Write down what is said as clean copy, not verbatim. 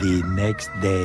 The next day.